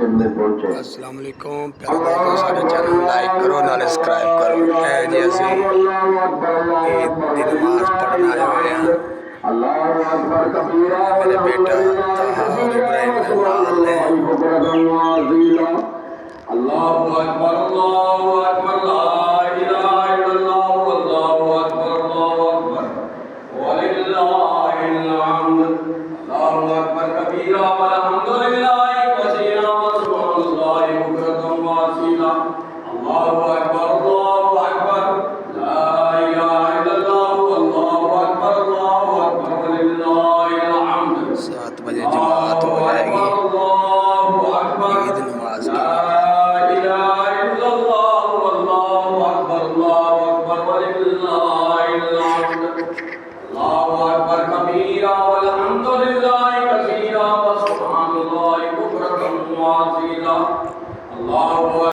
سننے پہنچے۔ السلام علیکم، پیارے دوستو، سارے چینل لائک کرو نال سبسکرائب کرو۔ اے جی اسی عید دی نماز پڑھنا آئے ہوئے ہیں۔ میرے بیٹا طہا اور ابراہیم میرے نال نے۔ اللہ اکبر لا الہ الا اللہ واللہ اکبر وللہ الحمد۔ اللہ اکبر کبیرہ والحمد للہ کثیرہ وسبحان اللہ بکرۃ واصیلا۔ اللہ اکبر لا الہ الا اللہ واللہ اکبر وللہ الحمد۔ 7 بجے جماعت ہو جائے گی عید نماز کی۔ اللہ اکبر کبیرہ والحمد للہ کثیرہ وسبحان اللہ بکرۃ واصیلا۔ اللہ